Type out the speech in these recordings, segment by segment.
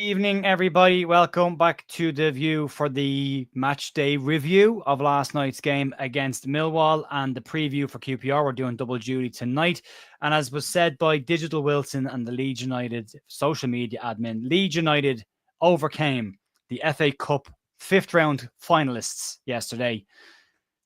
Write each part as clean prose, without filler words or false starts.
Evening, everybody. Welcome back to The View for the match day review of last night's game against Millwall and the preview for QPR. We're doing double duty tonight. And as was said by Digital Wilson and the Leeds United social media admin, Leeds United overcame the FA Cup fifth round finalists yesterday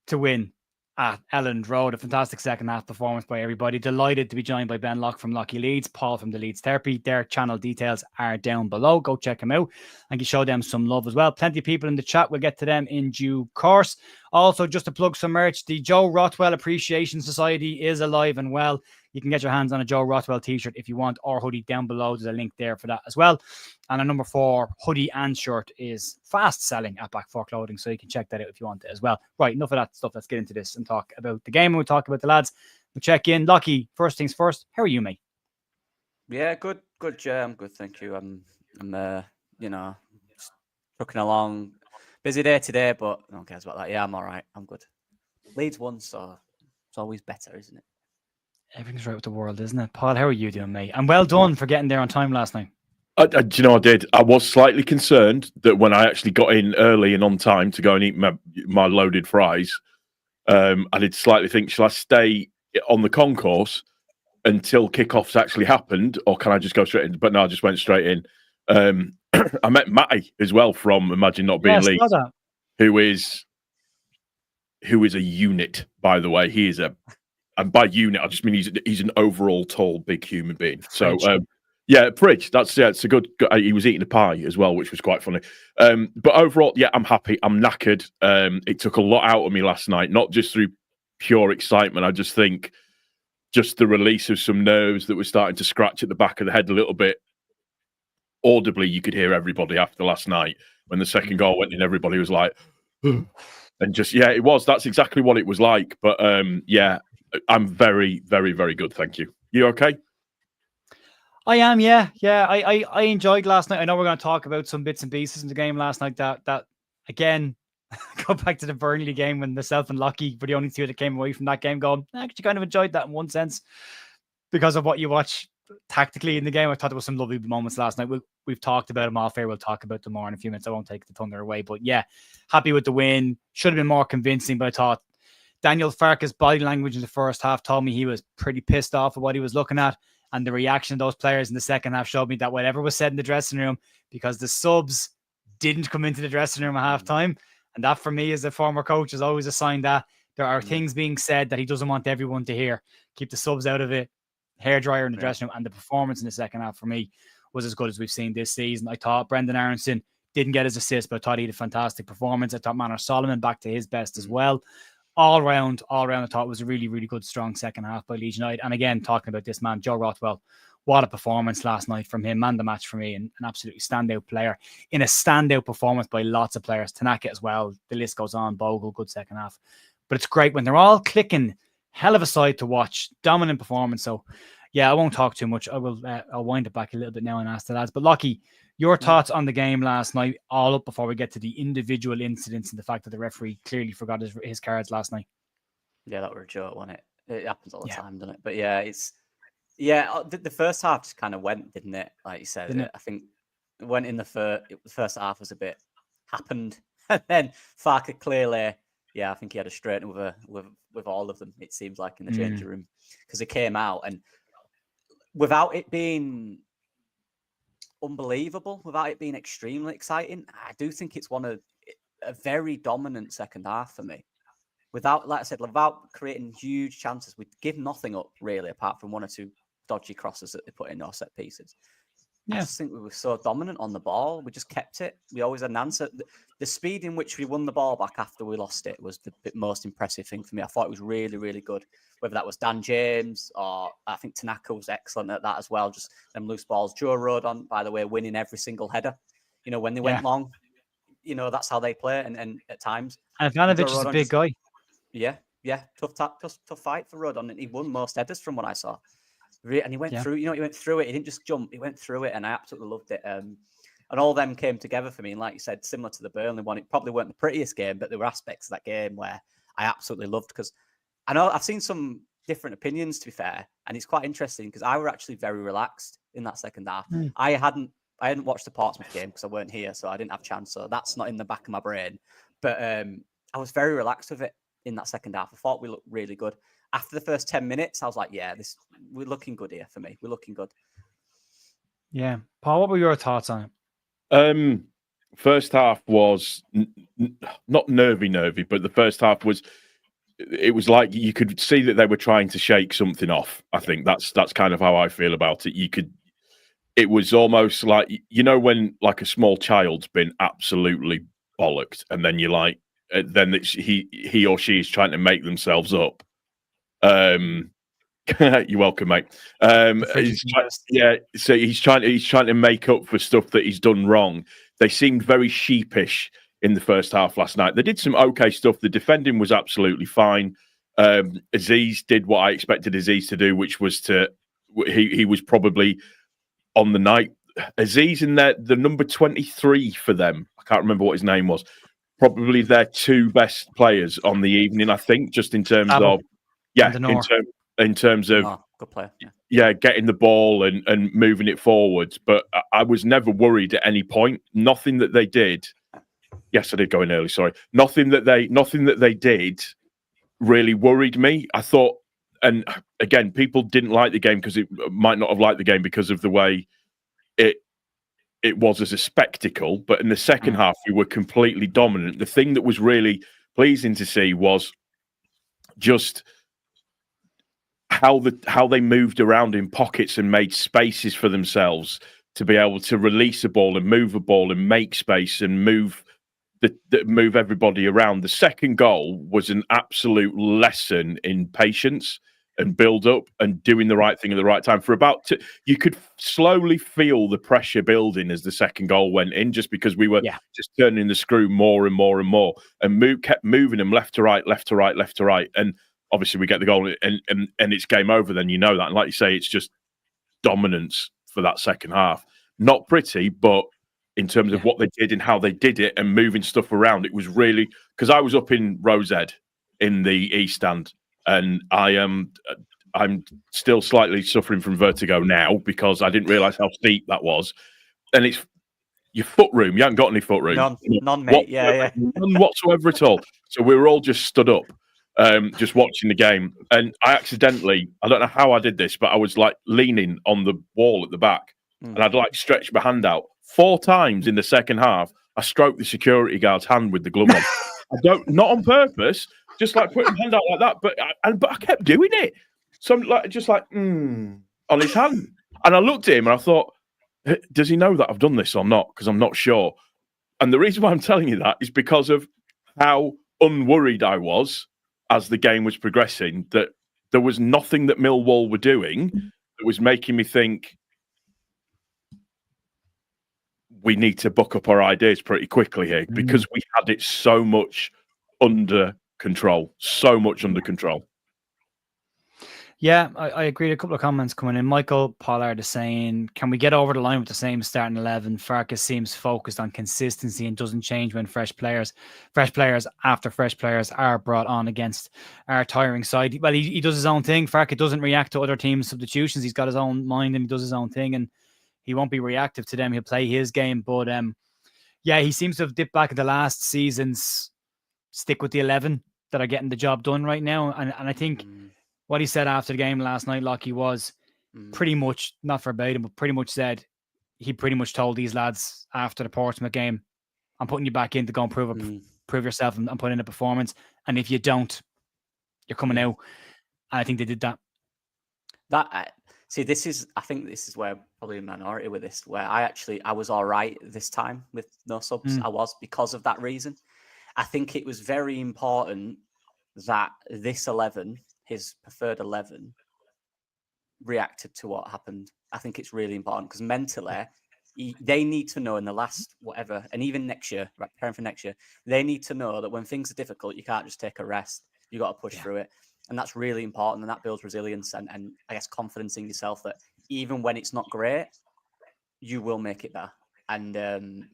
to win at Elland Road. A fantastic second half performance by everybody. Delighted to be joined by Ben Lock from Locky Leeds, Paul from the Leeds Therapy. Their channel details are down below. Go check them out and you show them some love as well. Plenty of people in the chat. We'll get to them in due course. Also, just to plug some merch, the Joe Rothwell Appreciation Society is alive and well. You can get your hands on a Joe Rothwell t-shirt if you want, or hoodie down below. There's a link there for that as well. And a number 4 hoodie and shirt is fast selling at Back 4 Clothing, so you can check that out if you want it as well. Right, enough of that stuff. Let's get into this and talk about the game. And we'll talk about the lads. We'll check in. Locky, first things first. How are you, mate? Yeah, good, Joe. I'm good, thank you. I'm trucking along. Busy day today, but no one cares about that. Yeah, I'm all right. I'm good. Leeds won, so it's always better, isn't it? Everything's right with the world, isn't it? Paul, how are you doing, mate? And well done for getting there on time last night. Do you know I did? I was slightly concerned that when I actually got in early and on time to go and eat my loaded fries, I did slightly think, shall I stay on the concourse until kickoffs actually happened, or can I just go straight in? But no, I just went straight in. I met Matty as well from Imagine Not Being Leeds, who is a unit, by the way. He is and by unit, I just mean he's an overall tall, big human being. So, yeah, Fridge. It's a good. He was eating a pie as well, which was quite funny. But overall, yeah, I'm happy. I'm knackered. It took a lot out of me last night, not just through pure excitement. I just think just the release of some nerves that were starting to scratch at the back of the head a little bit. Audibly, you could hear everybody after last night when the second goal went in. Everybody was like, and just it was. That's exactly what it was like. But yeah. I'm very, very, very good. Thank you. You okay? I am, yeah. I enjoyed last night. I know we're going to talk about some bits and pieces in the game last night that again, go back to the Burnley game when myself and Locky were the only two that came away from that game going, I actually kind of enjoyed that in one sense because of what you watch tactically in the game. I thought there was some lovely moments last night. We've talked about them off air. We'll talk about them more in a few minutes. I won't take the thunder away. But yeah, happy with the win. Should have been more convincing, but I thought Daniel Farke's body language in the first half told me he was pretty pissed off at what he was looking at. And the reaction of those players in the second half showed me that whatever was said in the dressing room, because the subs didn't come into the dressing room at halftime. And that for me as a former coach is always a sign that there are things being said that he doesn't want everyone to hear. Keep the subs out of it. Hairdryer in the dressing room. And the performance in the second half for me was as good as we've seen this season. I thought Brendan Aronson didn't get his assist, but I thought he had a fantastic performance. I thought Manor Solomon back to his best as well. All round, I thought it was a really, really good, strong second half by Leeds United. And again, talking about this man, Joe Rothwell, what a performance last night from him, man the match for me, and an absolutely standout player in a standout performance by lots of players. Tanaka as well, the list goes on. Bogle, good second half. But it's great when they're all clicking, hell of a side to watch, dominant performance. So yeah, I won't talk too much. I'll wind it back a little bit now and ask the lads. But Locky, your thoughts on the game last night, all up before we get to the individual incidents and the fact that the referee clearly forgot his cards last night. Yeah, that were a joke, wasn't it? It happens all the time, doesn't it? But yeah, the first half just kind of went, didn't it? Like you said, I think it went in the first half was a bit happened. And then Farke clearly, I think he had a straight with all of them, it seems like, in the changing room. Because it came out and without it being unbelievable, without it being extremely exciting, I do think it's a very dominant second half for me. Without, like I said, without creating huge chances, we give nothing up really, apart from one or two dodgy crosses that they put in or set pieces. Yeah. I just think we were so dominant on the ball. We just kept it. We always had an answer. The speed in which we won the ball back after we lost it was the most impressive thing for me. I thought it was really, really good. Whether that was Dan James or I think Tanaka was excellent at that as well. Just them loose balls. Joe Rodon, by the way, winning every single header. You know, when they went long, you know, that's how they play. And at times. And Ivanovic is a big guy. Yeah. Tough fight for Rodon. And he won most headers from what I saw. And he went through, he went through it. He didn't just jump. He went through it, and I absolutely loved it. And all them came together for me. And like you said, similar to the Burnley one, it probably weren't the prettiest game, but there were aspects of that game where I absolutely loved. Because I know I've seen some different opinions, to be fair, and it's quite interesting because I were actually very relaxed in that second half. I I hadn't watched the Portsmouth game because I weren't here, so I didn't have a chance. So that's not in the back of my brain. But I was very relaxed with it in that second half. I thought we looked really good. After the first 10 minutes, I was like, yeah, we're looking good here for me. We're looking good. Yeah. Paul, what were your thoughts on it? First half was not nervy, but the first half was, it was like you could see that they were trying to shake something off. I think that's kind of how I feel about it. It was almost like, when like a small child's been absolutely bollocked, and then you're like, then he or she is trying to make themselves up. You're welcome, mate. So he's trying to make up for stuff that he's done wrong. They seemed very sheepish in the first half last night. They did some okay stuff. The defending was absolutely fine. Aziz did what I expected Aziz to do, which was he was probably on the night. Aziz in there, the number 23 for them, I can't remember what his name was, probably their two best players on the evening, I think, just in terms of in terms of good player. Getting the ball and moving it forwards. But I was never worried at any point. Nothing that they did. Yes, I did go in early. Sorry. Nothing that they did really worried me. I thought, and again, people didn't like the game because it might not have liked the game because of the way it was as a spectacle. But in the second half, we were completely dominant. The thing that was really pleasing to see was just how they moved around in pockets and made spaces for themselves to be able to release a ball and move a ball and make space and move everybody around. The second goal was an absolute lesson in patience and build up and doing the right thing at the right time. You could slowly feel the pressure building as the second goal went in, just because we were just turning the screw more and more and more, and kept moving them left to right, left to right, left to right. And obviously we get the goal and it's game over. Then that. And like you say, it's just dominance for that second half. Not pretty, but in terms of what they did and how they did it and moving stuff around, it was really, because I was up in Rosehead in the East Stand, and I'm still slightly suffering from vertigo now because I didn't realise how steep that was. And it's your foot room. You haven't got any foot room. None, mate. None whatsoever at all. So we were all just stood up, just watching the game. And I accidentally, I don't know how I did this, but I was like leaning on the wall at the back, and I'd like stretched my hand out 4 times in the second half. I stroked the security guard's hand with the glove on. Not on purpose, just like putting my hand out like that. But I kept doing it. So I'm like, on his hand. And I looked at him and I thought, does he know that I've done this or not? Because I'm not sure. And the reason why I'm telling you that is because of how unworried I was as the game was progressing, that there was nothing that Millwall were doing that was making me think we need to buck up our ideas pretty quickly here, because we had it so much under control. Yeah, I agree. A couple of comments coming in. Michael Pollard is saying, can we get over the line with the same starting 11? Farkas seems focused on consistency and doesn't change when fresh players are brought on against our tiring side. Well, he does his own thing. Farkas doesn't react to other teams' substitutions. He's got his own mind and he does his own thing, and he won't be reactive to them. He'll play his game. But he seems to have dipped back in the last season's stick with the 11 that are getting the job done right now. And I think what he said after the game last night, Locky, was pretty much, not verbatim, but pretty much said, he pretty much told these lads after the Portsmouth game, I'm putting you back in to go and prove yourself and put in a performance. And if you don't, you're coming out. And I think they did that. I think this is where probably a minority with this, where I was all right this time with no subs. I was, because of that reason. I think it was very important that this 11, his preferred 11, reacted to what happened. I think it's really important because mentally, they need to know in the last whatever, and even next year, preparing for next year, they need to know that when things are difficult, you can't just take a rest. You got to push through it. And that's really important. And that builds resilience and I guess confidence in yourself that even when it's not great, you will make it better. And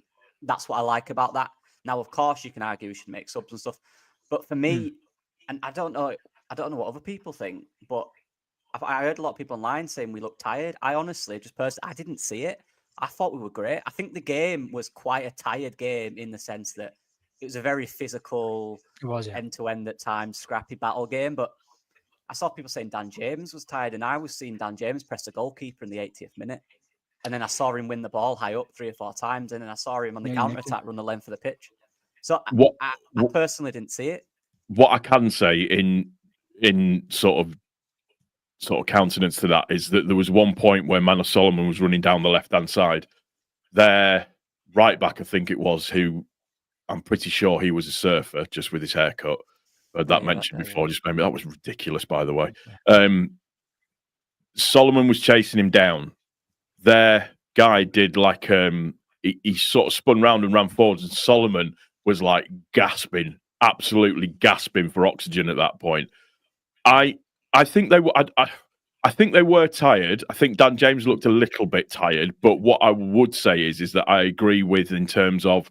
that's what I like about that. Now, of course, you can argue we should make subs and stuff. But for me, and I don't know what other people think, but I heard a lot of people online saying we look tired. I honestly, I didn't see it. I thought we were great. I think the game was quite a tired game in the sense that it was a very physical, It was, yeah. end-to-end at times, scrappy battle game. But I saw people saying Dan James was tired, and I was seeing Dan James press the goalkeeper in the 80th minute. And then I saw him win the ball high up 3 or 4 times, and then I saw him on the counter-attack run the length of the pitch. So I personally didn't see it. What I can say in sort of countenance to that is that there was one point where Manor Solomon was running down the left-hand side. Their right back, I think it was, who I'm pretty sure he was a surfer, just with his haircut. That mentioned before, just maybe that was ridiculous, by the way. Solomon was chasing him down. Their guy did like he sort of spun round and ran forwards, and Solomon was like gasping, absolutely gasping for oxygen at that point. I think they were. I think they were tired. I think Dan James looked a little bit tired. But what I would say is that I agree with in terms of,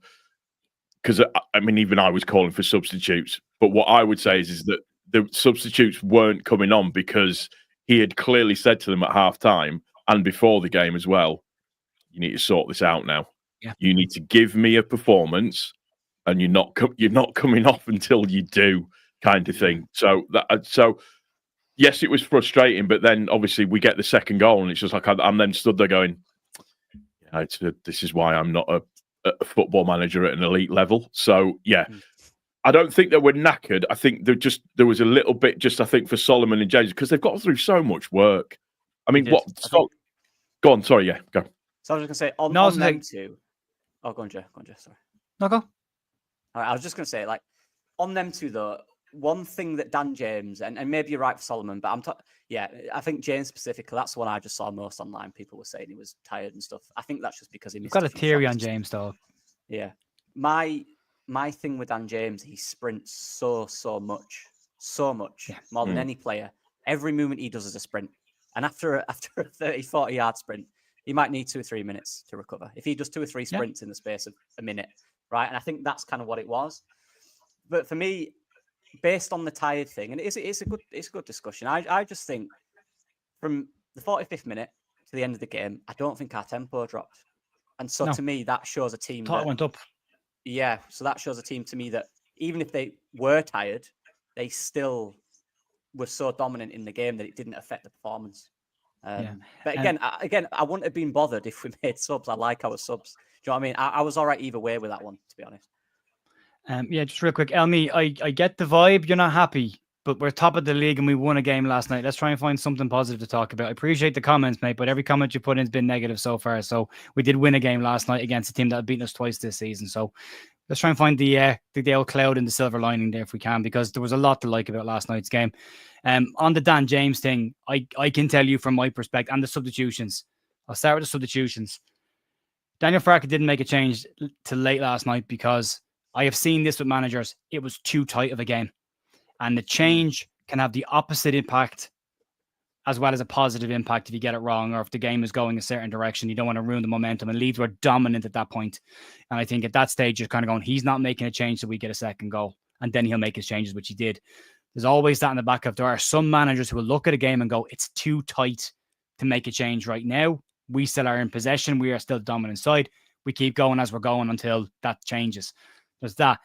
because I mean, even I was calling for substitutes. But what I would say is that the substitutes weren't coming on because he had clearly said to them at half time and before the game as well, you need to sort this out now. Yeah. You need to give me a performance, and you're not coming off until you do, kind of thing. So yes, it was frustrating, but then obviously we get the second goal, and it's just like I'm then stood there going, yeah, this is why I'm not a football manager at an elite level. So yeah, I don't think they were knackered. I think there was a little bit just, I think, for Solomon and James, because they've got through so much work. I mean, go on. Sorry, yeah, go. So I was just going to say on them two. Oh, go on, Joe. Sorry. No, go. All right, I was just going to say, like, on them two though, one thing that Dan James, and maybe you're right for Solomon, but I think James specifically, that's the one I just saw most online. People were saying he was tired and stuff. I think that's just because he missed. Got a theory on James, though. Yeah, my thing with Dan James, he sprints so much, more than any player. Every movement he does is a sprint, and after a 30-40 yard sprint, he might need 2 or 3 minutes to recover. If he does 2 or 3 sprints in the space of a minute, right? And I think that's kind of what it was. But for me, based on the tired thing, and it's a good discussion. I just think from the 45th minute to the end of the game, I don't think our tempo dropped, and so to me that shows a team that went up. Yeah, so that shows a team to me that even if they were tired, they still were so dominant in the game that it didn't affect the performance. But again, I wouldn't have been bothered if we made subs. I like our subs. Do you know what I mean? I was all right either way with that one, to be honest. Just real quick, Elmi, I get the vibe. You're not happy, but we're top of the league and we won a game last night. Let's try and find something positive to talk about. I appreciate the comments, mate, but every comment you put in has been negative so far. So we did win a game last night against a team that had beaten us twice this season. So let's try and find the old cloud in the silver lining there if we can, because there was a lot to like about last night's game. On the Dan James thing, I can tell you from my perspective, and the substitutions. I'll start with the substitutions. Daniel Farke didn't make a change till late last night because I have seen this with managers. It was too tight of a game. And the change can have the opposite impact as well as a positive impact if you get it wrong, or if the game is going a certain direction. You don't want to ruin the momentum. And Leeds were dominant at that point. And I think at that stage, you're kind of going, he's not making a change so we get a second goal. And then he'll make his changes, which he did. There's always that in the back of. There are some managers who will look at a game and go, it's too tight to make a change right now. We still are in possession. We are still the dominant side. We keep going as we're going until that changes. There's that.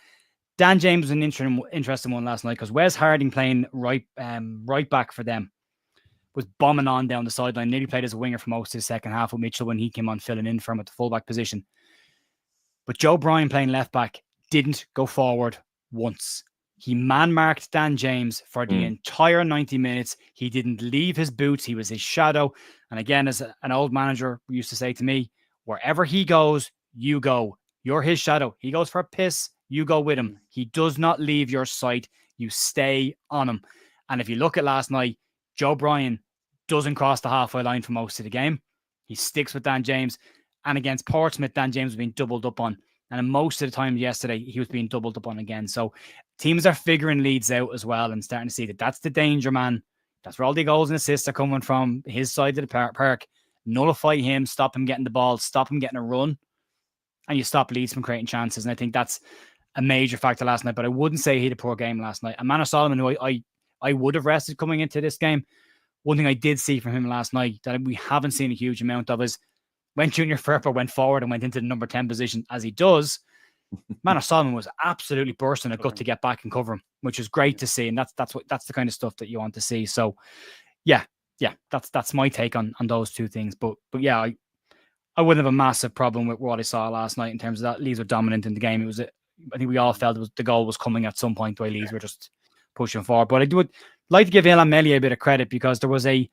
Dan James was an interesting one last night because Wes Harding playing right back for them was bombing on down the sideline. Nearly played as a winger for most of the second half with Mitchell when he came on filling in for him at the fullback position. But Joe Bryan playing left back didn't go forward once. He man-marked Dan James for the entire 90 minutes. He didn't leave his boots. He was his shadow. And again, as an old manager used to say to me, wherever he goes, you go. You're his shadow. He goes for a piss, you go with him. He does not leave your sight. You stay on him. And if you look at last night, Joe Bryan doesn't cross the halfway line for most of the game. He sticks with Dan James. And against Portsmouth, Dan James was being doubled up on. And most of the time yesterday, he was being doubled up on again. So teams are figuring Leeds out as well and starting to see that that's the danger, man. That's where all the goals and assists are coming from, his side of the park. Nullify him, stop him getting the ball, stop him getting a run, and you stop Leeds from creating chances. And I think that's a major factor last night, but I wouldn't say he had a poor game last night. And Manor Solomon, who I would have rested coming into this game, one thing I did see from him last night that we haven't seen a huge amount of is when Junior Firpo went forward and went into the number 10 position as he does, Manor Solomon was absolutely bursting a gut to get back and cover him, which is great to see. And that's the kind of stuff that you want to see. So yeah, that's my take on those two things. But yeah, I wouldn't have a massive problem with what I saw last night in terms of that. Leeds were dominant in the game. I think we all felt the goal was coming at some point. The way Leeds were just pushing forward. But I would like to give Ilan Meslier a bit of credit because there was a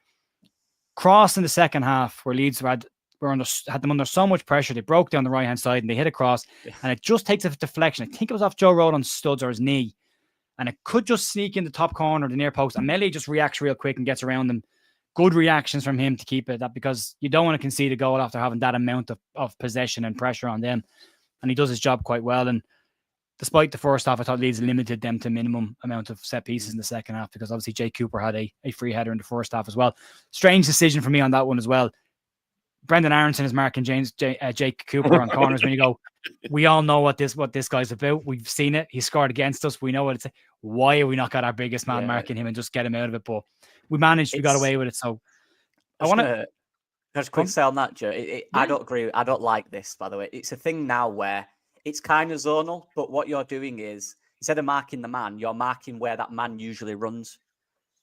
cross in the second half where Leeds had them under so much pressure. They broke down the right hand side and they hit a cross, and it just takes a deflection. I think it was off Joe Rodon's studs or his knee, and it could just sneak in the top corner of the near post. And Meslier just reacts real quick and gets around them. Good reactions from him to keep it, that because you don't want to concede a goal after having that amount of possession and pressure on them. And he does his job quite well. And despite the first half, I thought Leeds limited them to minimum amount of set pieces in the second half because obviously Jake Cooper had a free header in the first half as well. Strange decision for me on that one as well. Brendan Aronson is marking Jake Cooper on corners when you go, we all know what this guy's about. We've seen it. He scored against us. We know what it's. Why have we not got our biggest man marking him and just get him out of it? But we managed. We got away with it. So I want to just quick say on that, Joe. I don't agree. I don't like this, by the way. It's a thing now where it's kind of zonal, but what you're doing is instead of marking the man, you're marking where that man usually runs.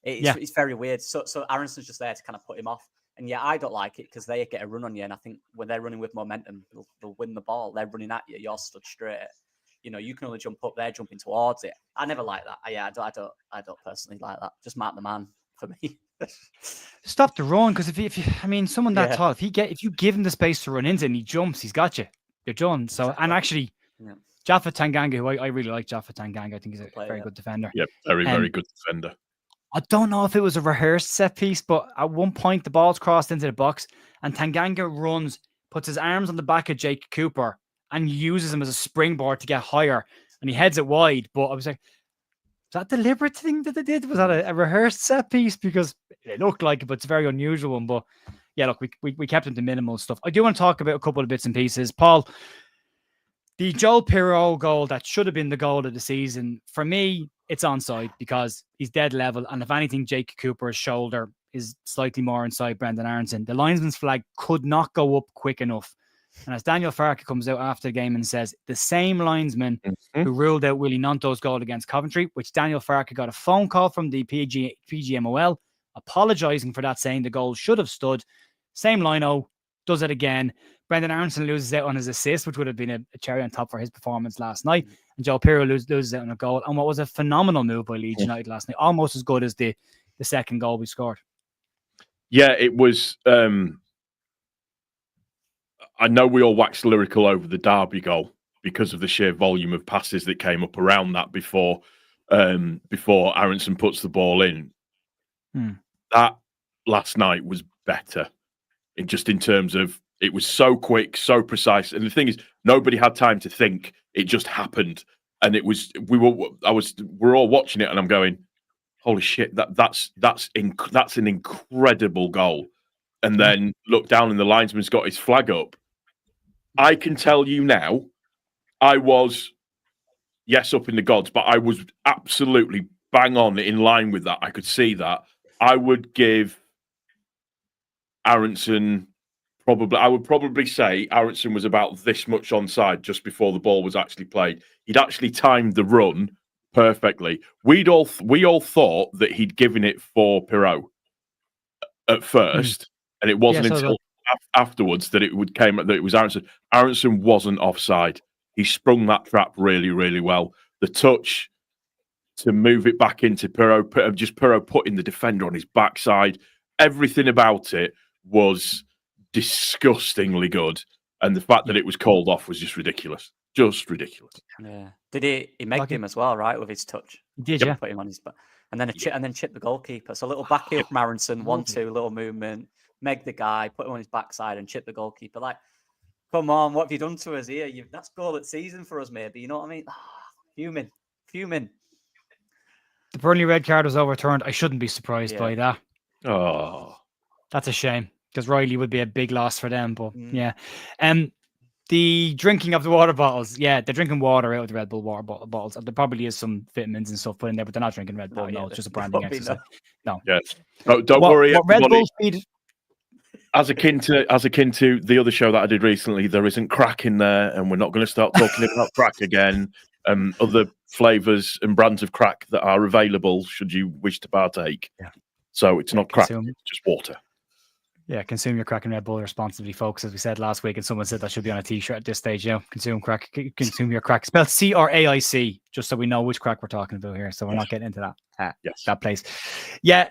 It's very weird. So Aronson's just there to kind of put him off. And yeah, I don't like it because they get a run on you. And I think when they're running with momentum, they'll win the ball. They're running at you. You're stood straight. You know, you can only jump up. They're jumping towards it. I never like that. I don't personally like that. Just mark the man for me. Stop the run because if you, someone that tall, if you give him the space to run into and he jumps, he's got you. You're done. So and actually, Jaffa Tanganga, who I really like Jaffa Tanganga. I think he's a very good defender. Yep, very good defender. I don't know if it was a rehearsed set piece, but at one point the ball's crossed into the box and Tanganga runs, puts his arms on the back of Jake Cooper and uses him as a springboard to get higher and he heads it wide. But I was like, was that a deliberate thing that they did? Was that a rehearsed set piece? Because it looked like it, but it's a very unusual one. But yeah, look, we kept it to minimal stuff. I do want to talk about a couple of bits and pieces. Paul, the Joel Pirro goal that should have been the goal of the season, for me, it's onside because he's dead level. And if anything, Jake Cooper's shoulder is slightly more inside Brendan Aronson. The linesman's flag could not go up quick enough. And as Daniel Farke comes out after the game and says, the same linesman who ruled out Willie Nonto's goal against Coventry, which Daniel Farke got a phone call from the PGMOL apologising for that, saying the goal should have stood. Same lino, does it again. Brendan Aronson loses out on his assist, which would have been a cherry on top for his performance last night. And Joe Pirro loses out on a goal. And what was a phenomenal move by Leeds United last night, almost as good as the second goal we scored. Yeah, it was. I know we all waxed lyrical over the Derby goal because of the sheer volume of passes that came up around that before Aronson puts the ball in. That last night was better, in terms of it was so quick, so precise, and the thing is, nobody had time to think. It just happened, and it was we're all watching it, and I'm going, holy shit, that's an incredible goal. And then look down, and the linesman's got his flag up. I can tell you now, I was, up in the gods, but I was absolutely bang on in line with that. I could see that. I would give Aronson I would probably say Aronson was about this much onside just before the ball was actually played. He'd actually timed the run perfectly. We all thought that he'd given it for Pirro at first, and it wasn't until afterwards that it was Aronson. Aronson wasn't offside. He sprung that trap really, really well. The touch to move it back into Pirro putting the defender on his backside. Everything about it was disgustingly good. And the fact that it was called off was just ridiculous. Just ridiculous. Yeah. Did he megged him as well, right, with his touch? He did, yeah. Put him on his back. And then chipped the goalkeeper. So a little back heel from Aronson, 1-2, little movement, meg the guy, put him on his backside and chip the goalkeeper. Like, come on, what have you done to us here? That's goal at season for us, maybe. You know what I mean? Fuming. The Burnley red card was overturned. I shouldn't be surprised by that. Oh. That's a shame, because Riley would be a big loss for them. But yeah. The drinking of the water bottles. Yeah, they're drinking water out of the Red Bull water bottles. There probably is some vitamins and stuff put in there, but they're not drinking Red Bull. No, it's just a branding exercise. No. Yes. Don't worry. What Red Bull feed... as akin to the other show that I did recently, there isn't crack in there, and we're not going to start talking about crack again. Other flavours and brands of crack that are available should you wish to partake. Yeah. So it's not crack, consume. it's just water. Yeah, consume your crack and Red Bull responsibly, folks. As we said last week, and someone said that should be on a T-shirt at this stage. Consume consume your crack. Spelled CRAIC, just so we know which crack we're talking about here. So we're not getting into that place. Yeah,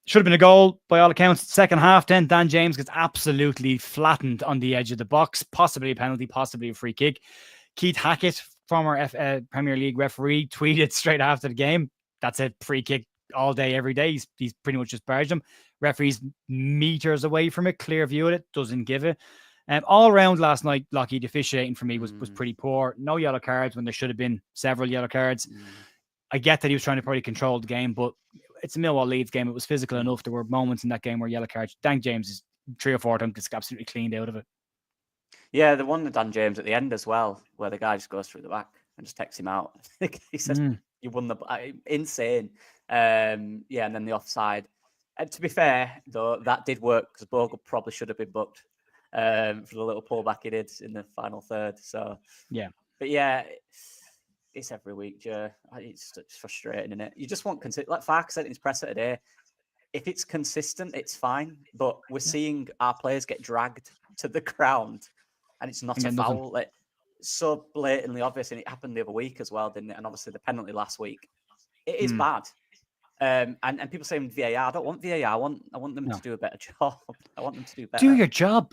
should have been a goal by all accounts. Second half, then Dan James gets absolutely flattened on the edge of the box. Possibly a penalty, possibly a free kick. Keith Hackett, former Premier League referee, tweeted straight after the game, "That's a free kick all day, every day." He's pretty much just barged him. Referee's meters away from it, clear view of it, doesn't give it. All around last night, Locky, the officiating for me was pretty poor. No yellow cards when there should have been several yellow cards. I get that he was trying to probably control the game, but it's a Millwall Leeds game. It was physical enough. There were moments in that game where yellow cards. Dan James is 3 or 4 times just absolutely cleaned out of it. Yeah, the one with Dan James at the end as well, where the guy just goes through the back and just takes him out. He says, "You won the insane." And then the offside. And to be fair, though, that did work because Bogle probably should have been booked for the little pullback he did in the final third. So yeah, but yeah, it's every week, Joe. It's frustrating, isn't it? You just want like Farke said in his presser today. If it's consistent, it's fine. But we're seeing our players get dragged to the ground, and it's not a foul. Like, so blatantly obvious, and it happened the other week as well, didn't it? And obviously the penalty last week. It is bad. And people saying VAR. I don't want VAR. I want them to do a better job. I want them to do better. Do your job.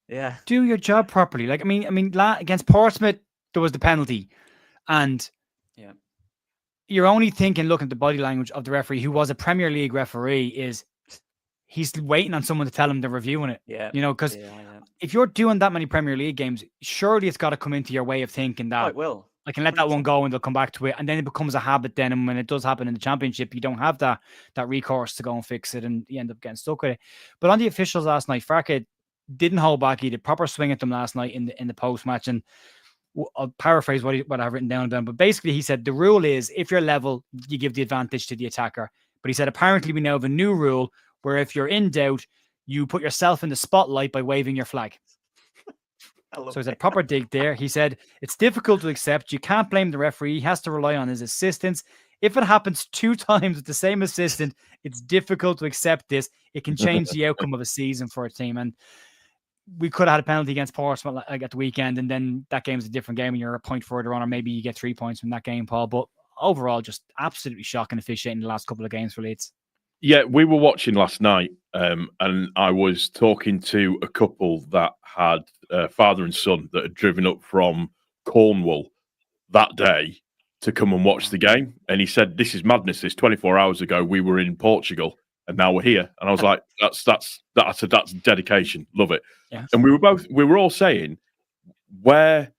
Yeah. Do your job properly. Like, I mean, against Portsmouth, there was the penalty. And you're only thinking, looking at the body language of the referee, who was a Premier League referee, is he's waiting on someone to tell him they're reviewing it. Yeah. Because if you're doing that many Premier League games, surely it's got to come into your way of thinking that it will. I can let that one go and they'll come back to it. And then it becomes a habit then. And when it does happen in the Championship, you don't have that recourse to go and fix it, and you end up getting stuck with it. But on the officials last night, Farke didn't hold back. He did proper swing at them last night in the post-match. And I'll paraphrase what I've written down. But basically he said the rule is if you're level, you give the advantage to the attacker. But he said apparently we now have a new rule where if you're in doubt, you put yourself in the spotlight by waving your flag. So he's a proper dig there. He said, it's difficult to accept. You can't blame the referee. He has to rely on his assistants. If it happens 2 times with the same assistant, it's difficult to accept this. It can change the outcome of a season for a team. And we could have had a penalty against Portsmouth like at the weekend, and then that game's a different game and you're a point further on, or maybe you get 3 points from that game, Paul. But overall, just absolutely shocking officiating the last couple of games for Leeds. Yeah, we were watching last night, and I was talking to a couple that had father and son that had driven up from Cornwall that day to come and watch the game. And he said, "This is madness. This 24 hours ago, we were in Portugal, and now we're here." And I was like, "That's dedication. Love it." Yeah. And we were all saying, "Where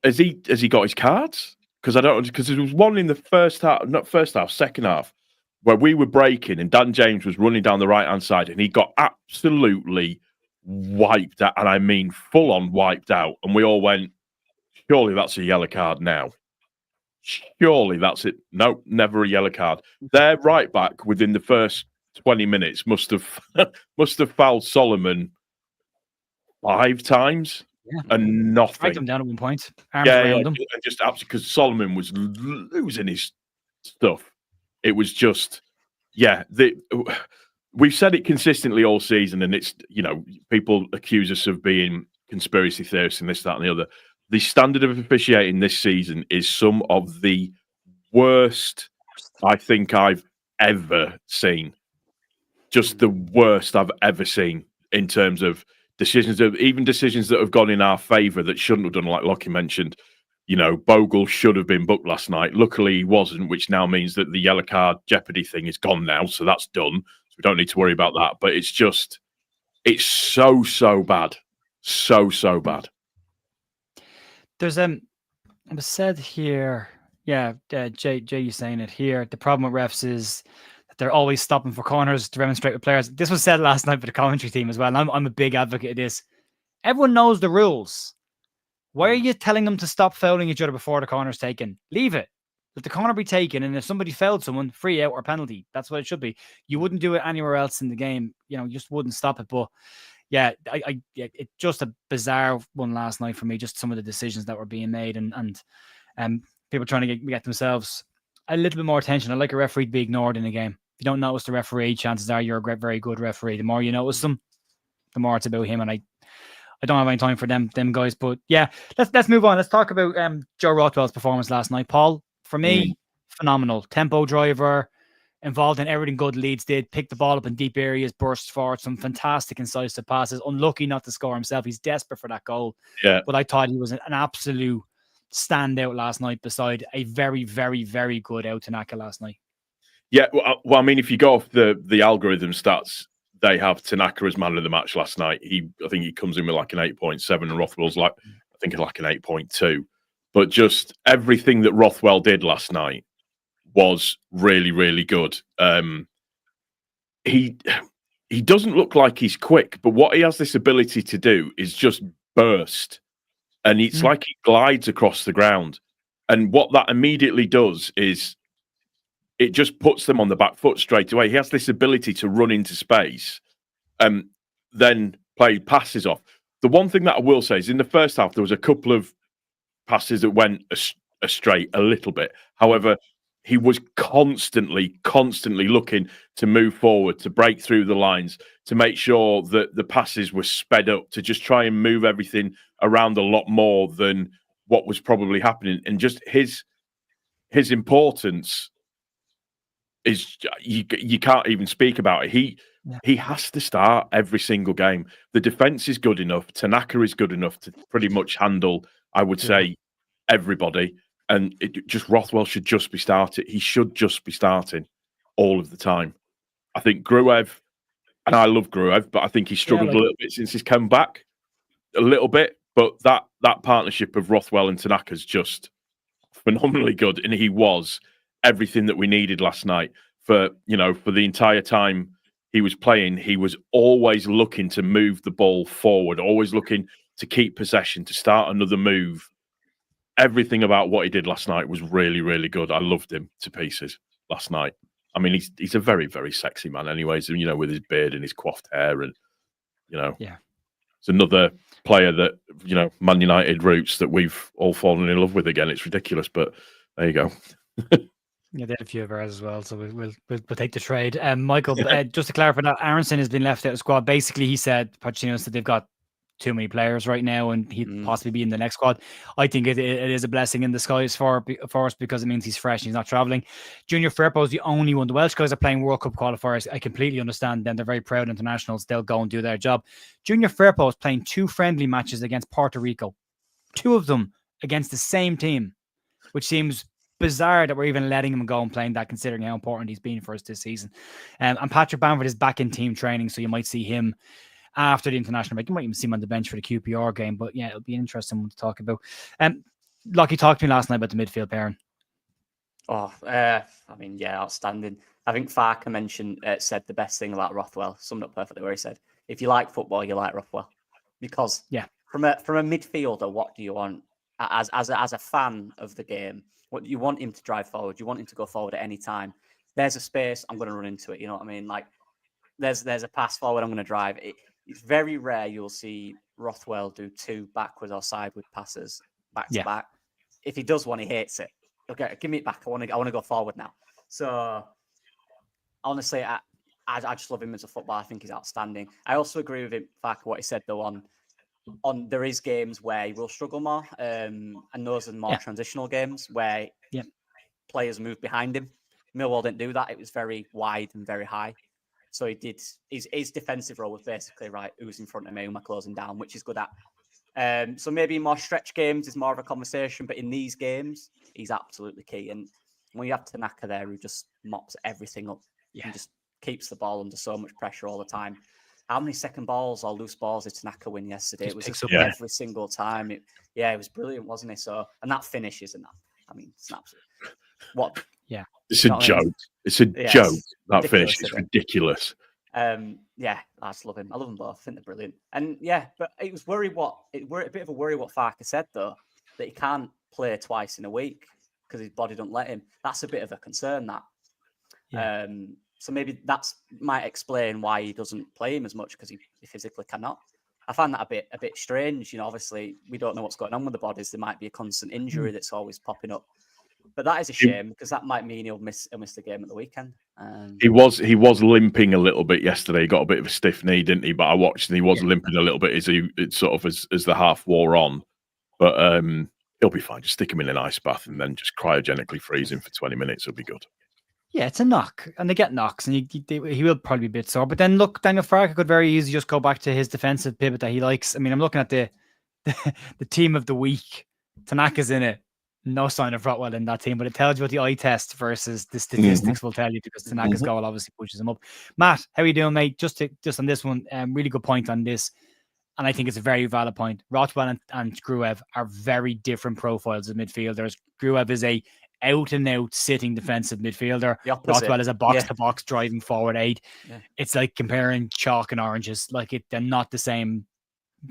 has he got his cards?" Because there was one in the second half, where we were breaking and Dan James was running down the right-hand side and he got absolutely wiped out. And I mean, full on wiped out. And we all went, surely that's a yellow card now. Surely that's it. No, never a yellow card. Their right back within the first 20 minutes must have fouled Solomon 5 times and nothing. Dragged him down at one point. Arms around him. And just absolutely, because Solomon was losing his stuff. It was just, we've said it consistently all season, and it's, people accuse us of being conspiracy theorists and this, that, and the other. The standard of officiating this season is some of the worst I think I've ever seen. Just the worst I've ever seen in terms of decisions that have gone in our favour that shouldn't have done, like Locky mentioned. Bogle should have been booked last night. Luckily, he wasn't, which now means that the yellow card jeopardy thing is gone now. So that's done. So we don't need to worry about that. But it's so bad. So bad. There's, it was said here, Jay, you saying it here. The problem with refs is that they're always stopping for corners to demonstrate with players. This was said last night by the commentary team as well. And I'm a big advocate of this. Everyone knows the rules. Why are you telling them to stop fouling each other before the corner's taken? Leave it. Let the corner be taken, and if somebody fouled someone, free out or penalty. That's what it should be. You wouldn't do it anywhere else in the game. You just wouldn't stop it. But yeah, it's just a bizarre one last night for me. Just some of the decisions that were being made, and people trying to get themselves a little bit more attention. I like a referee to be ignored in a game. If you don't notice the referee, chances are you're a very good referee. The more you notice them, the more it's about him. And I don't have any time for them guys. But yeah, let's move on. Let's talk about Joe Rothwell's performance last night. Paul, for me, phenomenal. Tempo driver, involved in everything good Leeds did. Picked the ball up in deep areas, burst forward, some fantastic incisive passes. Unlucky not to score himself. He's desperate for that goal. Yeah. But I thought he was an absolute standout last night beside a very, very, very good out Tanaka last night. Yeah, well, I mean, if you go off the algorithm stats, they have Tanaka as man of the match last night. I think he comes in with like an 8.7, and Rothwell's like, I think like an 8.2. But just everything that Rothwell did last night was really, really good. He doesn't look like he's quick, but what he has this ability to do is just burst. And it's like he glides across the ground. And what that immediately does is it just puts them on the back foot straight away. He has this ability to run into space and then play passes off. The one thing that I will say is in the first half, there was a couple of passes that went astray a little bit. However, he was constantly looking to move forward, to break through the lines, to make sure that the passes were sped up, to just try and move everything around a lot more than what was probably happening. And just his importance is you can't even speak about it. He has to start every single game. The defense is good enough. Tanaka is good enough to pretty much handle, I would say, everybody. And Rothwell should just be starting. He should just be starting all of the time. I think Gruev, and I love Gruev, but I think he struggled a little bit since he's come back. A little bit. But that partnership of Rothwell and Tanaka is just phenomenally good. And he was everything that we needed last night. For the entire time he was playing, he was always looking to move the ball forward, always looking to keep possession, to start another move. Everything about what he did last night was really, really good. I loved him to pieces last night. I mean, he's a very, very sexy man anyways, with his beard and his coiffed hair and, it's another player that, Man United roots that we've all fallen in love with again. It's ridiculous, but there you go. Yeah, they had a few of ours as well, so we'll take the trade. Michael, just to clarify that, Aronson has been left out of the squad. Basically, he said, Pochettino said they've got too many players right now, and he'd possibly be in the next squad. I think it is a blessing in disguise for us because it means he's fresh and he's not travelling. Junior Firpo is the only one. The Welsh guys are playing World Cup qualifiers. I completely understand them. They're very proud internationals. They'll go and do their job. Junior Firpo is playing 2 friendly matches against Puerto Rico. 2 of them against the same team, which seems bizarre that we're even letting him go and playing that, considering how important he's been for us this season. And Patrick Bamford is back in team training, so you might see him after the international break. You might even see him on the bench for the QPR game, but yeah, it'll be an interesting one to talk about. Locky talked to me last night about the midfield pairing. Outstanding. I think Farker said the best thing about Rothwell, summed up perfectly, where he said, if you like football, you like Rothwell. Because from a midfielder, what do you want? As a fan of the game, what you want him to drive forward, you want him to go forward at any time. There's a space, I'm going to run into it. You know what I mean? Like, there's a pass forward, I'm going to drive. It's very rare you'll see Rothwell do 2 backwards or sideward passes back to back. If he does one, he hates it. Okay, give me it back. I want to go forward now. So honestly, I just love him as a footballer. I think he's outstanding. I also agree with him, Farker, what he said though on there is games where he will struggle more, and those are more transitional games where players move behind him. Millwall didn't do that. It was very wide and very high. So he did his defensive role was basically right, who's in front of me, who am I closing down, which is good at. So maybe in more stretch games is more of a conversation, but in these games, he's absolutely key. And when you have Tanaka there who just mops everything up and just keeps the ball under so much pressure all the time. How many second balls or loose balls did Tanaka win yesterday? It was just every single time. It was brilliant, wasn't it? So, and that finish isn't that. I mean, it's an absolute what? Yeah, it's a joke. I mean? It's a joke. That finish is ridiculous. I just love him. I love them both. I think they're brilliant. And but it was a bit of a worry what Farker said though, that he can't play twice in a week because his body don't let him. That's a bit of a concern, that. Yeah. So maybe that's might explain why he doesn't play him as much, because he physically cannot. I find that a bit strange. Obviously we don't know what's going on with the bodies. There might be a constant injury that's always popping up. But that is a shame, because that might mean he'll miss the game at the weekend. He was limping a little bit yesterday. He got a bit of a stiff knee, didn't he? But I watched and he was limping a little bit as the half wore on. But he'll be fine. Just stick him in an ice bath and then just cryogenically freeze him for 20 minutes. He'll be good. Yeah, it's a knock, and they get knocks, and he will probably be a bit sore. But then look, Daniel Farke could very easily just go back to his defensive pivot that he likes. I mean, I'm looking at the team of the week. Tanaka's in it. No sign of Rothwell in that team, but it tells you what the eye test versus the statistics will tell you, because Tanaka's goal obviously pushes him up. Matt, how are you doing, mate? Just on this one, really good point on this, and I think it's a very valid point. Rothwell and Gruev are very different profiles of midfielders. Gruev is a out-and-out sitting defensive midfielder. Rothwell is a box-to-box driving forward 8. Yeah. It's like comparing chalk and oranges. They're not the same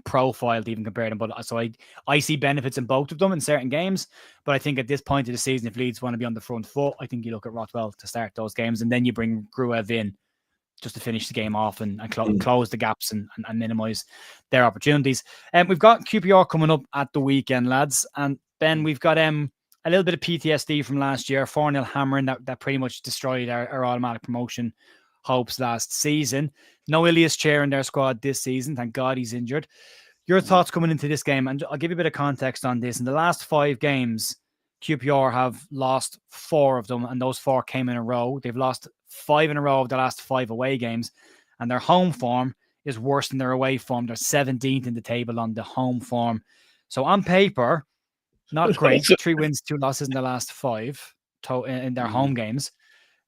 profile to even compare them. But so I see benefits in both of them in certain games. But I think at this point of the season, if Leeds want to be on the front foot, I think you look at Rothwell to start those games, and then you bring Gruev in just to finish the game off and close the gaps and minimise their opportunities. We've got QPR coming up at the weekend, lads. And Ben, we've got a little bit of PTSD from last year, 4-0 hammering that pretty much destroyed our automatic promotion hopes last season. No Ilias Chair in their squad this season. Thank God he's injured. Your thoughts coming into this game, and I'll give you a bit of context on this. In the last 5 games, QPR have lost 4 of them, and those 4 came in a row. They've lost 5 in a row of the last 5 away games, and their home form is worse than their away form. They're 17th in the table on the home form. So on paper, not great. 3 wins, 2 losses in the last 5 in their home games.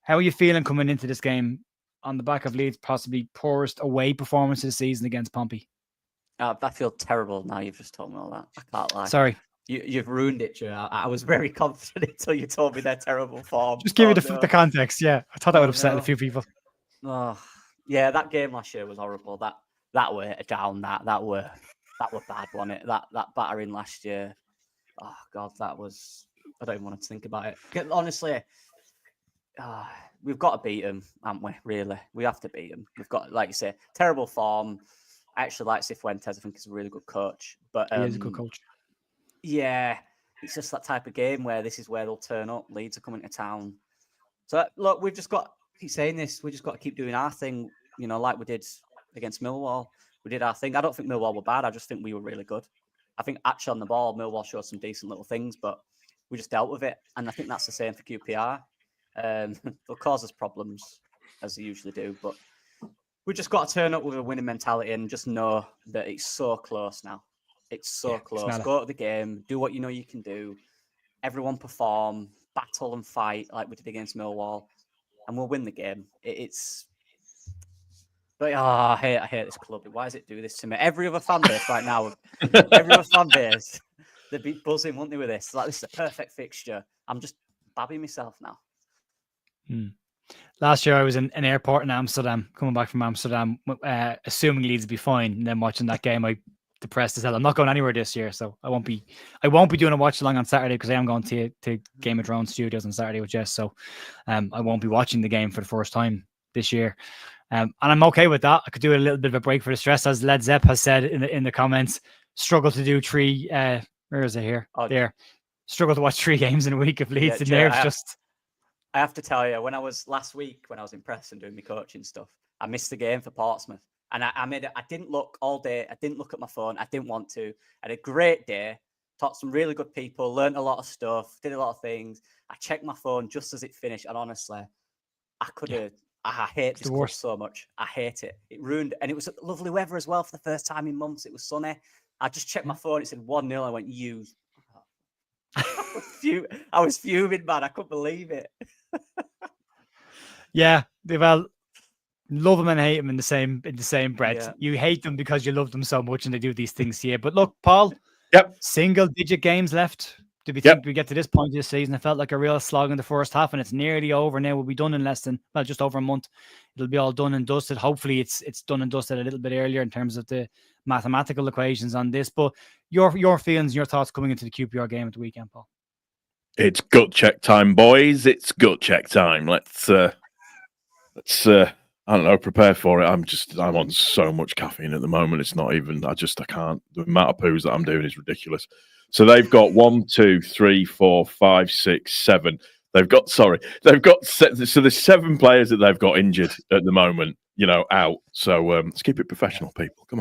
How are you feeling coming into this game on the back of Leeds' possibly poorest away performance this season against Pompey? I feel terrible now you've just told me all that. I can't lie. Sorry. You've ruined it, Joe. I was very confident until you told me their terrible form. Just give me the context. Yeah, I thought that would upset a few people. Oh, yeah, that game last year was horrible. That were down. That were bad, wasn't it? That battering last year. Oh God, that was. I don't even want to think about it. Honestly, we've got to beat them, haven't we? Really, we have to beat them. We've got, like you say, terrible form. I actually like Cifuentes. I think he's a really good coach. But he is a good coach. Yeah, it's just that type of game where this is where they'll turn up. Leeds are coming to town. So look, we've just got to keep saying this. We just got to keep doing our thing. Like we did against Millwall. We did our thing. I don't think Millwall were bad. I just think we were really good. I think actually on the ball, Millwall showed some decent little things, but we just dealt with it. And I think that's the same for QPR. They'll cause us problems, as they usually do, but we just got to turn up with a winning mentality and just know that it's so close now. It's so close. Go to the game, do what you know you can do. Everyone perform, battle and fight like we did against Millwall, and we'll win the game. But I hate this club. Why does it do this to me? Every other fan base right now, they'd be buzzing, wouldn't they, with this? Like, this is a perfect fixture. I'm just babbing myself now. Last year, I was in an airport in Amsterdam, coming back from Amsterdam, assuming Leeds would be fine. And then watching that game, I depressed as hell. I'm not going anywhere this year, so I won't be doing a watch along on Saturday because I am going to Game of Thrones Studios on Saturday with Jess. So I won't be watching the game for the first time this year. And I'm okay with that. I could do a little bit of a break for the stress, as Led Zepp has said in the comments. Struggle to do 3. Where is it here? Oh, there. Struggle to watch 3 games in a week of Leeds. The nerves just. I have to tell you, when I was in press and doing my coaching stuff, I missed the game for Portsmouth, and I didn't look all day. I didn't look at my phone. I didn't want to. I had a great day. Taught some really good people. Learned a lot of stuff. Did a lot of things. I checked my phone just as it finished, and honestly, I could have. I hate this club so much. I hate it. It ruined, and it was lovely weather as well for the first time in months. It was sunny. I just checked my phone. It said 1-0. I went, you. I was fuming, man. I couldn't believe it. Yeah, well, love them and hate them in the same breath. Yeah. You hate them because you love them so much, and they do these things to you. But look, Paul. Yep. Single-digit games left. Do we think we get to this point this season? It felt like a real slog in the first half, and it's nearly over now. We'll be done in just over a month. It'll be all done and dusted. Hopefully, it's done and dusted a little bit earlier in terms of the mathematical equations on this. But your feelings, your thoughts coming into the QPR game at the weekend, Paul? It's gut check time, boys. It's gut check time. Let's I don't know, prepare for it. I'm on so much caffeine at the moment. It's not even. I can't. The amount of poos that I'm doing is ridiculous. So they've got 1, 2, 3, 4, 5, 6, 7. So there's 7 players that they've got injured at the moment. Out. So let's keep it professional, people. Come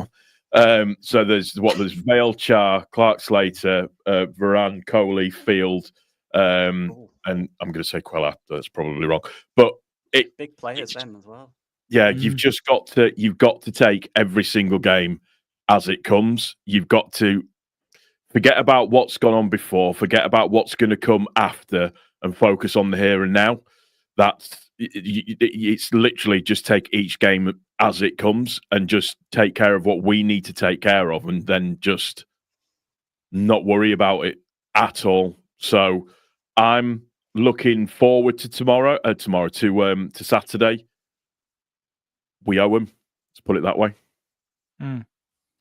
on. So there's Vale, Char, Clark Slater, Varane, Coley, Field, and I'm going to say Quella. That's probably wrong, but big players then as well. Yeah, you've got to take every single game as it comes. You've got to forget about what's gone on before, forget about what's going to come after, and focus on the here and now. It's literally just take each game as it comes and just take care of what we need to take care of, and then just not worry about it at all. So I'm looking forward to to Saturday. We owe him. Let's put it that way.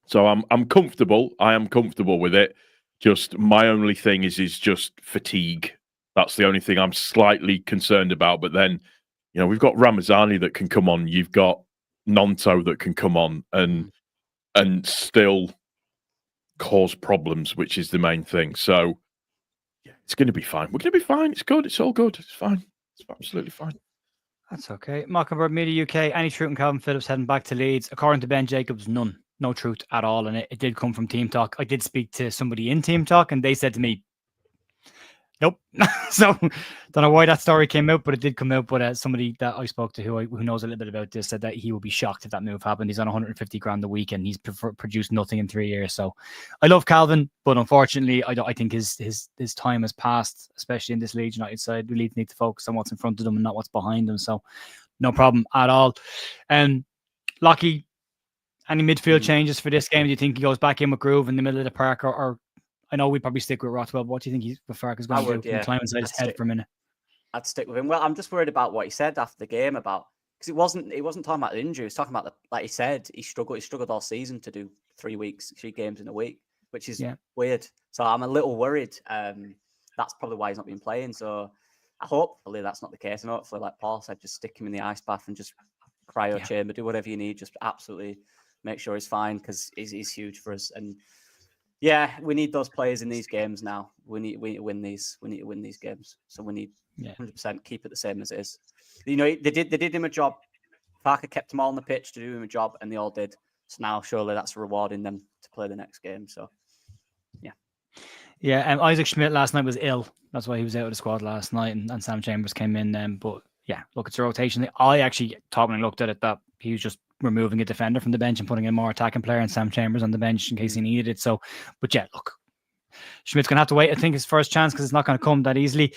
So I'm comfortable. I am comfortable with it. Just my only thing is just fatigue. That's the only thing I'm slightly concerned about. But then, we've got Ramazani that can come on. You've got Nonto that can come on and still cause problems, which is the main thing. So yeah, it's going to be fine. We're going to be fine. It's good. It's all good. It's fine. It's absolutely fine. That's okay. Mockingbird Media UK, any truth in Calvin Phillips heading back to Leeds? According to Ben Jacobs, none. No truth at all in it. It did come from Team Talk. I did speak to somebody in Team Talk, and they said to me, nope. So don't know why that story came out, but it did come out. But somebody that I spoke to who knows a little bit about this said that he would be shocked if that move happened. He's on 150 grand a week, and he's produced nothing in 3 years. So I love Calvin, but unfortunately, I think his time has passed, especially in this Leeds United side. We need to focus on what's in front of them and not what's behind them. So no problem at all. Locky, any midfield changes for this game? Do you think he goes back in with Groove in the middle of the park, or I know we'd probably stick with Rothwell, but what do you think Farke is going to do? Climb inside his head for a minute. I'd stick with him. Well, I'm just worried about what he said after the game because it wasn't talking about the injury. He was talking about like he said, he struggled all season to do 3 games in a week, which is weird. So I'm a little worried. That's probably why he's not been playing. So hopefully that's not the case. And hopefully, like Paul said, just stick him in the ice bath and just cryo chamber, do whatever you need. Just absolutely make sure he's fine because he's huge for us. And yeah, we need those players in these games now. We need to win these. We need to win these games. So we need 100% keep it the same as it is. They did him a job. Farke kept them all on the pitch to do him a job, and they all did. So now surely that's rewarding them to play the next game. So yeah. Isaac Schmidt last night was ill. That's why he was out of the squad last night, and Sam Chambers came in. But yeah, look, it's a rotation. I actually thought when I looked at it that he was just removing a defender from the bench and putting a more attacking player and Sam Chambers on the bench in case he needed it. So, but yeah, look, Schmidt's going to have to wait, I think, his first chance because it's not going to come that easily.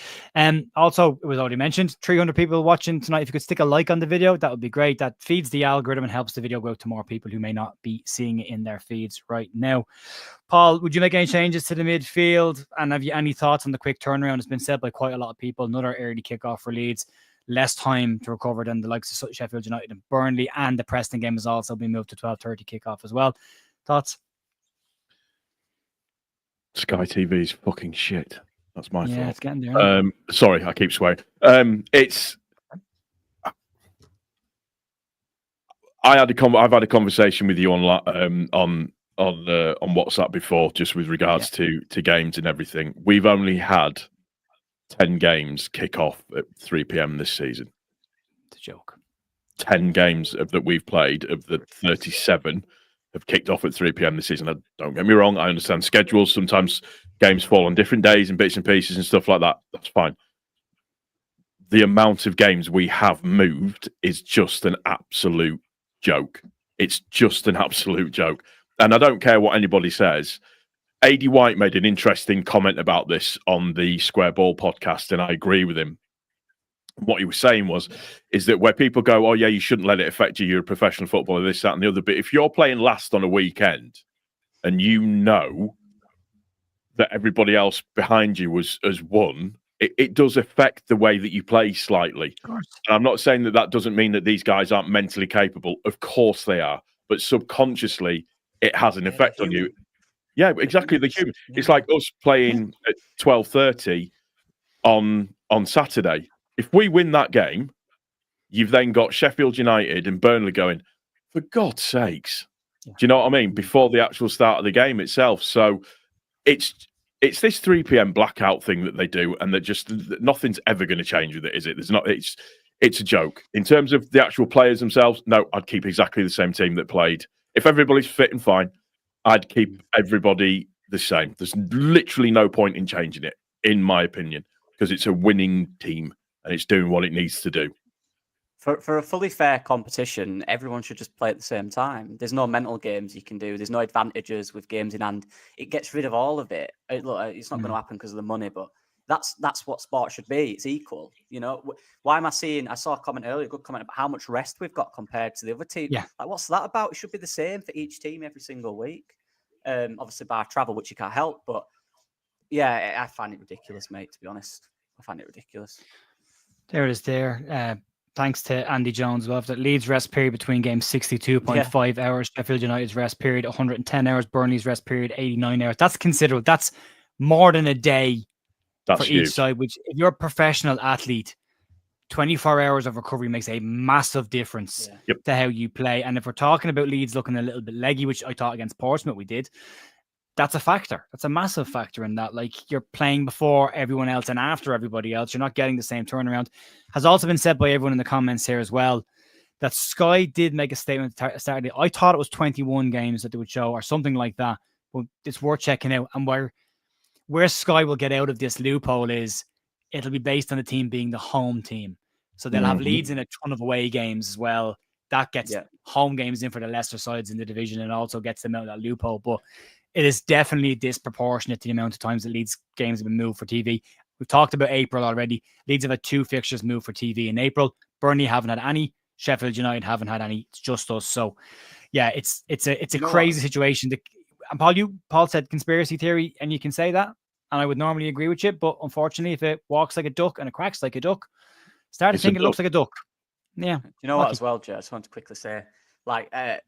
Also, it was already mentioned, 300 people watching tonight. If you could stick a like on the video, that would be great. That feeds the algorithm and helps the video go out to more people who may not be seeing it in their feeds right now. Paul, would you make any changes to the midfield? And have you any thoughts on the quick turnaround? It's been said by quite a lot of people. Another early kickoff for Leeds. Less time to recover than the likes of Sheffield United and Burnley, and the Preston game has also been moved to 12:30 kickoff as well. Thoughts? Sky TV is fucking shit. That's my fault. It's getting there. Sorry, I keep swearing. I've had a conversation with you on WhatsApp before, just with regards to games and everything. We've only had 10 games kick off at 3 p.m. this season. It's a joke. 10 games that we've played of the 37 have kicked off at 3 p.m. this season. Don't get me wrong. I understand schedules. Sometimes games fall on different days and bits and pieces and stuff like that. That's fine. The amount of games we have moved is just an absolute joke. It's just an absolute joke. And I don't care what anybody says. AD White made an interesting comment about this on the Square Ball podcast, and I agree with him. What he was saying is that where people go, oh yeah, you shouldn't let it affect you. You're a professional footballer, this, that, and the other. But if you're playing last on a weekend and you know that everybody else behind you has won, it does affect the way that you play slightly. And I'm not saying that doesn't mean that these guys aren't mentally capable. Of course they are, but subconsciously it has an effect on you. Yeah, exactly. The human. It's like us playing at 12:30 on Saturday. If we win that game, you've then got Sheffield United and Burnley going, for God's sakes. Do you know what I mean? Before the actual start of the game itself. So it's this 3 p.m. blackout thing that they do, and that just nothing's ever going to change with it, is it? There's not. It's a joke. In terms of the actual players themselves, no, I'd keep exactly the same team that played. If everybody's fit and fine, I'd keep everybody the same. There's literally no point in changing it, in my opinion, because it's a winning team and it's doing what it needs to do. For a fully fair competition, everyone should just play at the same time. There's no mental games you can do. There's no advantages with games in hand. It gets rid of all of it. Look, it's not going to happen because of the money, but that's what sport should be. It's equal. You know, why am I seeing? I saw a comment earlier, a good comment about how much rest we've got compared to the other team. Yeah. Like, what's that about? It should be the same for each team every single week. Obviously, bar travel, which you can't help, but yeah, I find it ridiculous, mate. To be honest, I find it ridiculous. There it is. There. Thanks to Andy Jones. Well, that Leeds rest period between games 62.5 hours. Sheffield United's rest period 110 hours. Burnley's rest period 89 hours. That's considerable. That's more than a day for each side. Which, if you're a professional athlete, 24 hours of recovery makes a massive difference to how you play. And if we're talking about Leeds looking a little bit leggy, which I thought against Portsmouth we did, that's a factor. That's a massive factor in that. Like, you're playing before everyone else and after everybody else. You're not getting the same turnaround. Has also been said by everyone in the comments here as well that Sky did make a statement at the start of the day. I thought it was 21 games that they would show or something like that. But it's worth checking out. And where Sky will get out of this loophole is it'll be based on the team being the home team. So they'll have Leeds in a ton of away games as well. That gets home games in for the lesser sides in the division and also gets them out of that loophole. But it is definitely disproportionate to the amount of times that Leeds games have been moved for TV. We've talked about April already. Leeds have had 2 fixtures moved for TV in April. Burnley haven't had any. Sheffield United haven't had any. It's just us. So, yeah, it's a crazy situation. And Paul said conspiracy theory, and you can say that, and I would normally agree with you. But unfortunately, if it walks like a duck and it cracks like a duck, start to think it looks like a duck. Yeah. You know what, as well, Joe? I just want to quickly say, like, I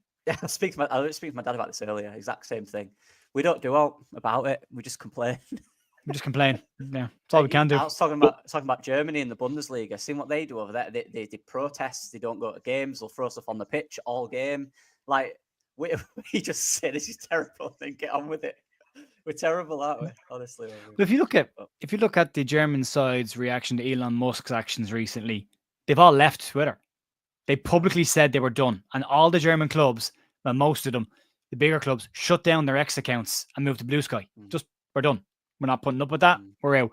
was speaking to my dad about this earlier. Exact same thing. We don't do out about it. We just complain. We just complain. Yeah, that's all we can do. I was talking about Germany in the Bundesliga. Seeing what they do over there. They protest. They don't go to games. They'll throw stuff on the pitch all game. Like, we just say this is terrible. Then get on with it. We're terrible, aren't we? Honestly. But if you look at the German side's reaction to Elon Musk's actions recently, they've all left Twitter. They publicly said they were done, and all the German clubs, well, most of them, the bigger clubs, shut down their X accounts and moved to Blue Sky. Just, we're done. We're not putting up with that. We're out.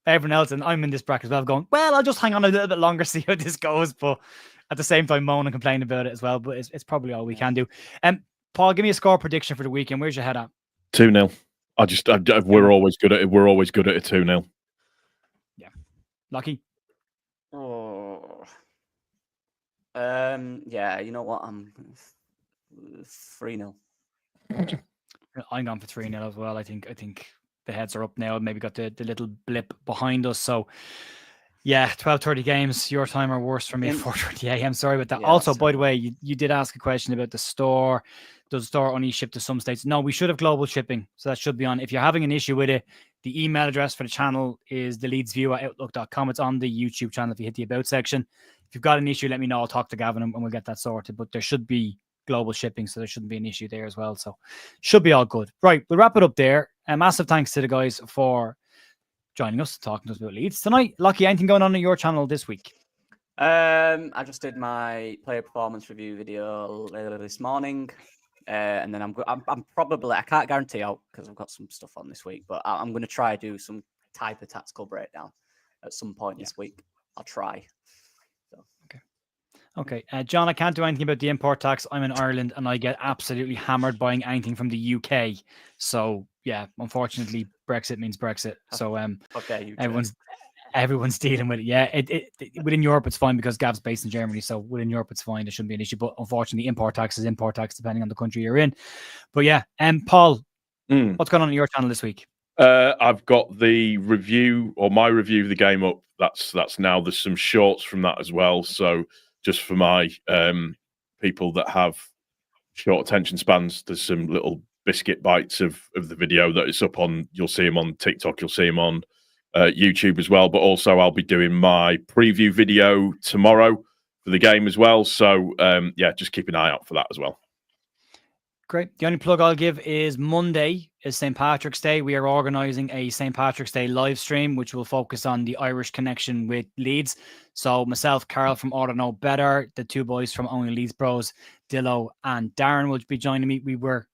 Everyone else, and I'm in this bracket as well, going, well, I'll just hang on a little bit longer, see how this goes. But at the same time, moan and complain about it as well. But it's probably all we can do. Paul, give me a score prediction for the weekend. Where's your head at? 2-0. We're always good at it. We're always good at a 2-0. Yeah. Locky? Oh. Yeah, you know what? I'm 3-0. I'm going for 3-0 as well. I think the heads are up now. Maybe got the little blip behind us. So yeah, 12:30 games. Your time are worse for me at 4:30 a.m. Sorry about that. Yeah, also, by the way, you did ask a question about the store. Does the store only ship to some states? No, we should have global shipping. So that should be on. If you're having an issue with it, the email address for the channel is theleadsview@outlook.com. It's on the YouTube channel if you hit the about section. If you've got an issue, let me know. I'll talk to Gavin and we'll get that sorted. But there should be global shipping, so there shouldn't be an issue there as well. So should be all good. Right, we'll wrap it up there. A massive thanks to the guys for joining us, talking to us about Leeds tonight. Lucky, anything going on your channel this week? I just did my player performance review video this morning, and then I'm probably, I can't guarantee out because I've got some stuff on this week, but I'm going to try to do some type of tactical breakdown at some point this week. I'll try. So. Okay, John, I can't do anything about the import tax. I'm in Ireland and I get absolutely hammered buying anything from the UK. So yeah, unfortunately, Brexit means Brexit. So okay, everyone's dealing with it. Yeah, within Europe it's fine because Gav's based in Germany. So within Europe it's fine. There shouldn't be an issue. But unfortunately, import tax is import tax depending on the country you're in. But yeah, Paul, what's going on your channel this week? I've got the review or my review of the game up. That's now. There's some shorts from that as well. So just for my people that have short attention spans, there's some little biscuit bites of the video that is up on. You'll see them on TikTok. You'll see them on YouTube as well. But also, I'll be doing my preview video tomorrow for the game as well. So, yeah, just keep an eye out for that as well. Great. The only plug I'll give is Monday is St. Patrick's Day. We are organising a St. Patrick's Day live stream, which will focus on the Irish connection with Leeds. So myself, Carl from Ought to Know Better, the two boys from Only Leeds Bros, Dillo and Darren will be joining me. We were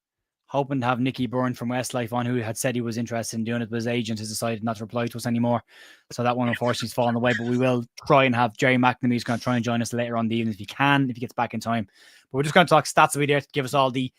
hoping to have Nicky Byrne from Westlife on, who had said he was interested in doing it, but his agent has decided not to reply to us anymore. So that one, unfortunately, has fallen away. But we will try and have Jerry McNamee, who's going to try and join us later on in the evening if he can, if he gets back in time. But we're just going to talk stats over there to give us all the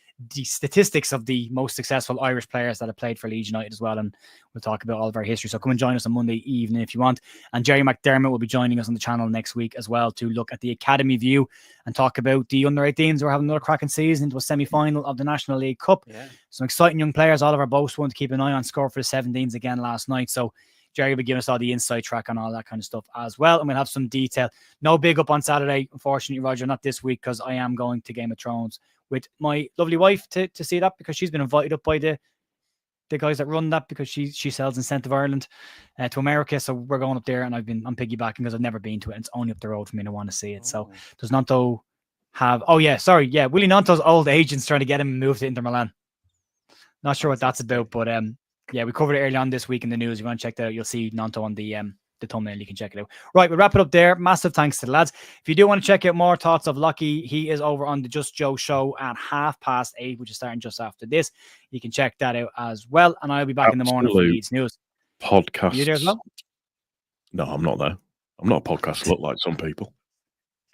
statistics of the most successful Irish players that have played for Leeds United as well. And we'll talk about all of our history. So come and join us on Monday evening if you want. And Jerry McDermott will be joining us on the channel next week as well to look at the Academy view and talk about the under-18s. We're having another cracking season into a semi-final of the National League Cup. Yeah. Some exciting young players. All of our boasts one to keep an eye on. Score for the 17s again last night. So Jerry will be giving us all the inside track on all that kind of stuff as well. And we'll have some detail. No big up on Saturday, unfortunately, Roger, not this week, because I am going to Game of Thrones with my lovely wife to see that, because she's been invited up by the guys that run that, because she sells Incentive Ireland to America. So we're going up there, and I'm piggybacking because I've never been to it. And it's only up the road for me and I want to see it. So does Nanto have... Oh, yeah, sorry. Yeah, Willie Nanto's old agents trying to get him moved to Inter Milan. Not sure what that's about, but... yeah, we covered it early on this week in the news. If you want to check that out, you'll see Nanto on the thumbnail. You can check it out. Right, we'll wrap it up there. Massive thanks to the lads. If you do want to check out more thoughts of Locky, he is over on the Just Joe show at 8:30, which is starting just after this. You can check that out as well. And I'll be back in the morning for Leeds News. Podcast. You there as well? No, I'm not there. I'm not a podcast look like some people.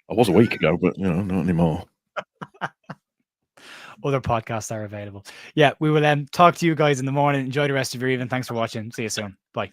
I was a week ago, but not anymore. Other podcasts are available. Yeah, we will talk to you guys in the morning. Enjoy the rest of your evening. Thanks for watching. See you soon. Bye.